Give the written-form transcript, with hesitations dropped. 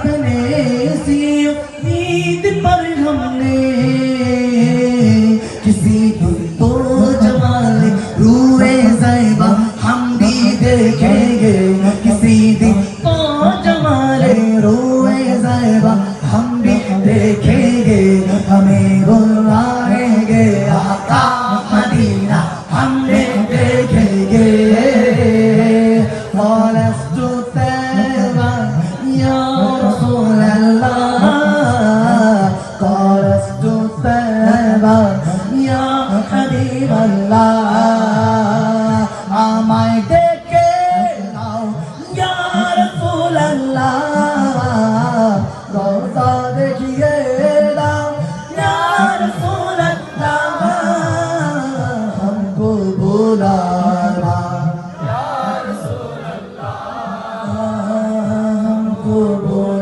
अपने सी ईद पर हमने किसी तो जमाल रूए ज़ैबा हम भी देखेंगे किसी दिन तो जमाल रूए ज़ैबा हम भी देखेंगे हमें बुलाएंगे आका मदीना हमने देखेंगे ولست تابا يا رسول الله ولست تابا يا حبيب الله